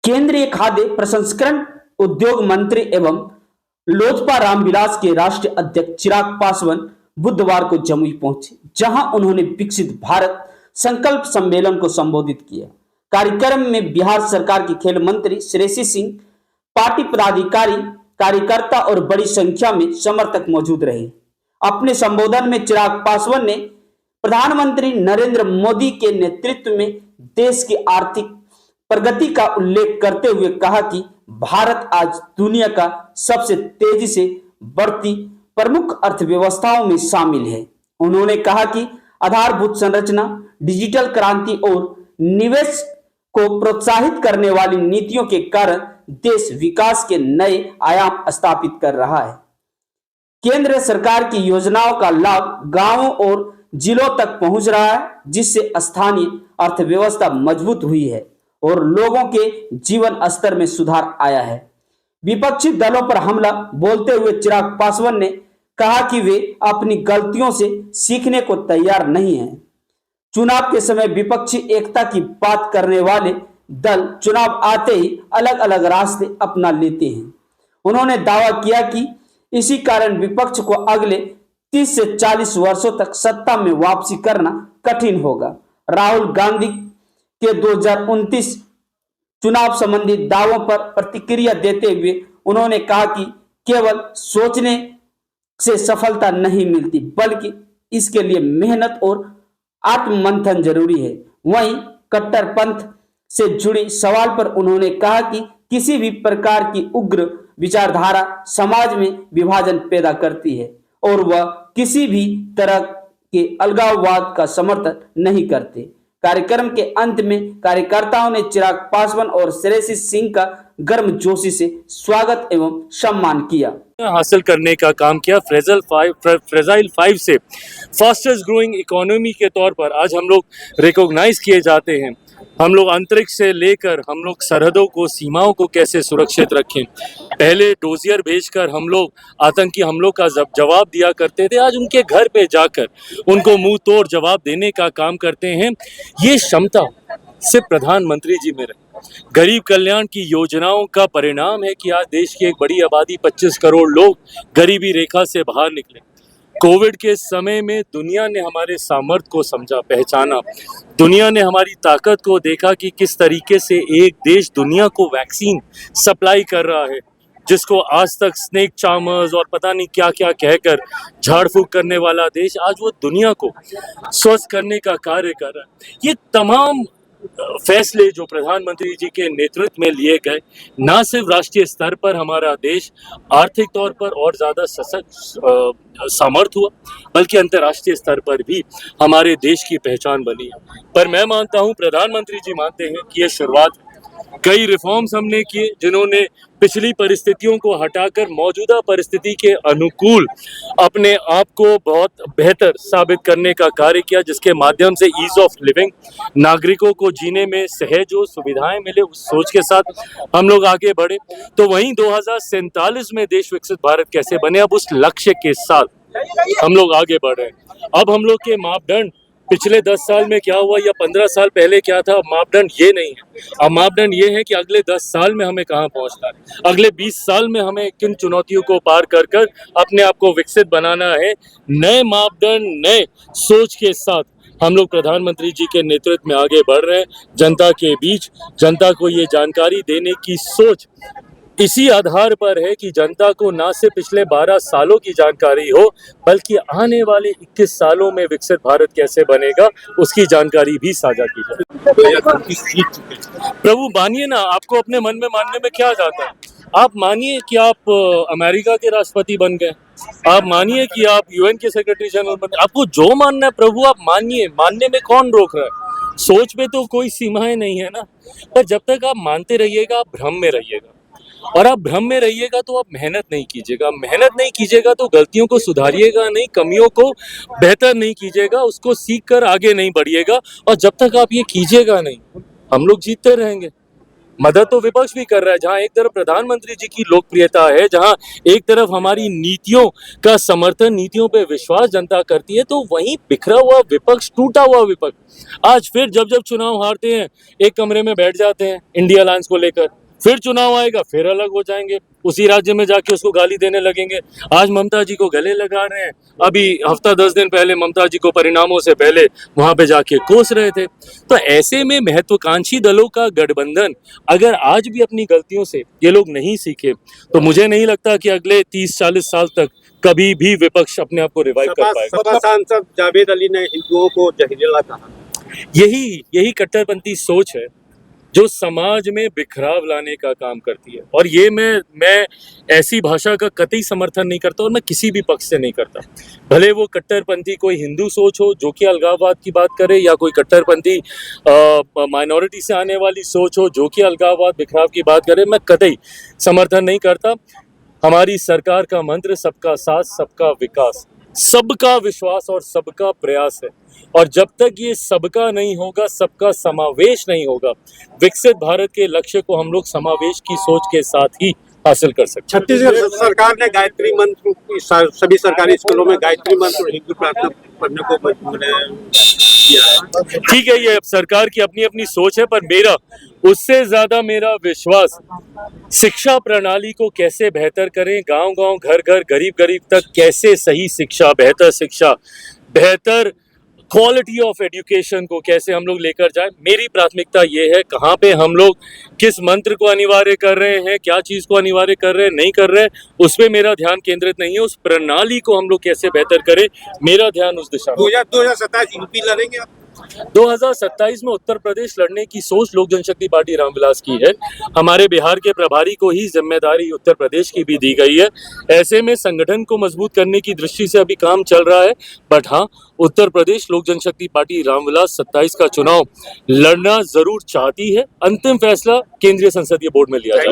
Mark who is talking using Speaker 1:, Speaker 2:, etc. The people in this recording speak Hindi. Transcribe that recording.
Speaker 1: केंद्रीय खाद्य प्रसंस्करण उद्योग मंत्री एवं लोजपा रामविलास के राष्ट्रीय अध्यक्ष चिराग पासवान बुधवार को जमुई पहुंचे, जहां उन्होंने विकसित भारत संकल्प सम्मेलन को संबोधित किया। कार्यक्रम में बिहार सरकार के खेल मंत्री श्रेयसी सिंह, पार्टी पदाधिकारी, कार्यकर्ता और बड़ी संख्या में समर्थक मौजूद रहे। अपने संबोधन में चिराग पासवान ने प्रधानमंत्री नरेंद्र मोदी के नेतृत्व में देश की आर्थिक प्रगति का उल्लेख करते हुए कहा कि भारत आज दुनिया का सबसे तेजी से बढ़ती प्रमुख अर्थव्यवस्थाओं में शामिल है। उन्होंने कहा कि आधारभूत संरचना, डिजिटल क्रांति और निवेश को प्रोत्साहित करने वाली नीतियों के कारण देश विकास के नए आयाम स्थापित कर रहा है। केंद्र सरकार की योजनाओं का लाभ गांवों और जिलों तक पहुंच रहा है, जिससे स्थानीय अर्थव्यवस्था मजबूत हुई है और लोगों के जीवन स्तर में सुधार आया है। विपक्षी दलों पर हमला बोलते हुए चिराग पासवान ने कहा कि वे अपनी गलतियों से सीखने को तैयार नहीं हैं। चुनाव के समय विपक्षी एकता की बात करने वाले दल चुनाव आते ही अलग अलग रास्ते अपना लेते हैं। उन्होंने दावा किया कि इसी कारण विपक्ष को अगले 30 से 40 वर्षों तक सत्ता में वापसी करना कठिन होगा। राहुल गांधी के 2029 चुनाव संबंधी दावों पर प्रतिक्रिया देते हुए उन्होंने कहा कि केवल सोचने से सफलता नहीं मिलती, बल्कि इसके लिए मेहनत और आत्ममंथन जरूरी है। वहीं कट्टरपंथ से जुड़ी सवाल पर उन्होंने कहा कि किसी भी प्रकार की उग्र विचारधारा समाज में विभाजन पैदा करती है और वह किसी भी तरह के अलगाववाद का समर्थन नहीं करते। कार्यक्रम के अंत में कार्यकर्ताओं ने चिराग पासवान और श्रेयसी सिंह का गर्मजोशी से स्वागत एवं सम्मान किया।
Speaker 2: हासिल करने का काम किया। फ्रेजाइल 5 से फास्टेस्ट ग्रोइंग इकोनॉमी के तौर पर आज हम लोग रिकॉग्नाइज किए जाते हैं। हम लोग अंतरिक्ष से लेकर हम लोग सरहदों को, सीमाओं को कैसे सुरक्षित रखें। पहले डोजियर भेजकर हम लोग आतंकी हमलों का जवाब दिया करते थे, आज उनके घर पे जाकर उनको मुंह तोड़ जवाब देने का काम करते हैं। ये क्षमता सिर्फ प्रधानमंत्री जी में रही। गरीब कल्याण की योजनाओं का परिणाम है कि आज देश की एक बड़ी आबादी 25 करोड़ लोग गरीबी रेखा से बाहर निकले। कोविड के समय में दुनिया ने हमारे सामर्थ्य को समझा, पहचाना। दुनिया ने हमारी ताकत को देखा कि किस तरीके से एक देश दुनिया को वैक्सीन सप्लाई कर रहा है, जिसको आज तक स्नेक चार्मर्स और पता नहीं क्या क्या कहकर झाड़ फूक करने वाला देश आज वो दुनिया को स्वस्थ करने का कार्य कर रहा है। ये तमाम फैसले जो प्रधानमंत्री जी के नेतृत्व में लिए गए, ना सिर्फ राष्ट्रीय स्तर पर हमारा देश आर्थिक तौर पर और ज़्यादा सशक्त सामर्थ्य हुआ, बल्कि अंतर्राष्ट्रीय स्तर पर भी हमारे देश की पहचान बनी है। पर मैं मानता हूँ, प्रधानमंत्री जी मानते हैं कि ये शुरुआत, कई रिफॉर्म्स हमने किए जिन्होंने पिछली परिस्थितियों को हटाकर मौजूदा परिस्थिति के अनुकूल अपने आप को बहुत बेहतर साबित करने का कार्य किया, जिसके माध्यम से ईज ऑफ लिविंग, नागरिकों को जीने में सहज हो, सुविधाएं मिले, उस सोच के साथ हम लोग आगे बढ़े। तो वहीं 2047 में देश विकसित भारत कैसे बने, अब उस लक्ष्य के साथ हम लोग आगे बढ़ रहे हैं। अब हम लोग के मापदंड पिछले 10 साल में क्या हुआ या 15 साल पहले क्या था, मापदंड ये नहीं है। अब मापदंड ये है कि अगले 10 साल में हमें कहाँ पहुँचना है, अगले 20 साल में हमें किन चुनौतियों को पार कर कर अपने आप को विकसित बनाना है। नए मापदंड, नए सोच के साथ हम लोग प्रधानमंत्री जी के नेतृत्व में आगे बढ़ रहे हैं। जनता के बीच जनता को ये जानकारी देने की सोच इसी आधार पर है कि जनता को ना सिर्फ पिछले 12 सालों की जानकारी हो, बल्कि आने वाले 21 सालों में विकसित भारत कैसे बनेगा उसकी जानकारी भी साझा की जाए। प्रभु मानिए ना, आपको अपने मन में मानने में क्या जाता है। आप मानिए कि आप अमेरिका के राष्ट्रपति बन गए, आप मानिए कि आप यूएन के सेक्रेटरी जनरल बन गए, आपको जो मानना है प्रभु आप मानिए, मानने में कौन रोक रहा है। सोच में तो कोई सीमाएं नहीं है ना। पर जब तक आप मानते रहिएगा, आप भ्रम में रहिएगा, और आप भ्रम में रहिएगा तो आप मेहनत नहीं कीजिएगा, मेहनत नहीं कीजिएगा तो गलतियों को सुधारिएगा नहीं, कमियों को बेहतर नहीं कीजिएगा, उसको सीख कर आगे नहीं बढ़िएगा। और जब तक आप ये कीजिएगा नहीं, हम लोग जीतते रहेंगे। मदद तो विपक्ष भी कर रहा है। जहां एक तरफ प्रधानमंत्री जी की लोकप्रियता है, जहां एक तरफ हमारी नीतियों का समर्थन, नीतियों पे विश्वास जनता करती है, तो वहीं बिखरा हुआ विपक्ष, टूटा हुआ विपक्ष आज फिर जब जब चुनाव हारते हैं एक कमरे में बैठ जाते हैं इंडिया अलायंस को लेकर। फिर चुनाव आएगा फिर अलग हो जाएंगे, उसी राज्य में जाके उसको गाली देने लगेंगे। आज ममता जी को गले लगा रहे हैं, अभी हफ्ता 10 दिन पहले ममता जी को परिणामों से पहले वहां पे जाके कोस रहे थे। तो ऐसे में महत्वाकांक्षी दलों का गठबंधन अगर आज भी अपनी गलतियों से ये लोग नहीं सीखे, तो मुझे नहीं लगता कि अगले 30-40 साल तक कभी भी विपक्ष अपने आप को रिवाइव कर पाएगा।
Speaker 3: सपा सांसद जावेद अली ने हिंदुओं को जहरीला कहा।
Speaker 2: यही कट्टरपंथी सोच है जो समाज में बिखराव लाने का काम करती है। और ये मैं ऐसी भाषा का कतई समर्थन नहीं करता और मैं किसी भी पक्ष से नहीं करता। भले वो कट्टरपंथी कोई हिंदू सोच हो जो कि अलगाववाद की बात करे, या कोई कट्टरपंथी माइनॉरिटी से आने वाली सोच हो जो कि अलगाववाद, बिखराव की बात करे, मैं कतई समर्थन नहीं करता। हमारी सरकार का मंत्र सबका साथ, सबका विकास, सबका विश्वास और सबका प्रयास है। और जब तक ये सबका नहीं होगा, सबका समावेश नहीं होगा, विकसित भारत के लक्ष्य को हम लोग समावेश की सोच के साथ ही हासिल कर सकते हैं।
Speaker 3: छत्तीसगढ़ सरकार ने गायत्री मंत्र सभी सरकारी स्कूलों में गायत्री मंत्र और हिंदू प्रार्थना पढ़ने को किया है।
Speaker 2: ठीक है, ये अब सरकार की अपनी अपनी सोच है, पर उससे ज्यादा मेरा विश्वास शिक्षा प्रणाली को कैसे बेहतर करें, गांव-गांव, घर-घर, गरीब-गरीब तक कैसे सही शिक्षा, बेहतर क्वालिटी ऑफ एजुकेशन को कैसे हम लोग लेकर जाए, मेरी प्राथमिकता ये है। कहाँ पे हम लोग किस मंत्र को अनिवार्य कर रहे हैं, क्या चीज को अनिवार्य कर रहे हैं, नहीं कर रहे हैं, उस पर मेरा ध्यान केंद्रित नहीं है। उस प्रणाली को हम लोग कैसे बेहतर करें, मेरा ध्यान उस दिशा में।
Speaker 3: 2027 यूपी लड़ेंगे आप?
Speaker 2: 2027 में उत्तर प्रदेश लड़ने की सोच लोक जनशक्ति पार्टी रामविलास की है। हमारे बिहार के प्रभारी को ही जिम्मेदारी उत्तर प्रदेश की भी दी गई है। ऐसे में संगठन को मजबूत करने की दृष्टि से अभी काम चल रहा है। बट हाँ, उत्तर प्रदेश लोक जनशक्ति पार्टी रामविलास 27 का चुनाव लड़ना जरूर चाहती है। अंतिम फैसला केंद्रीय संसदीय बोर्ड में लिया जाएगा।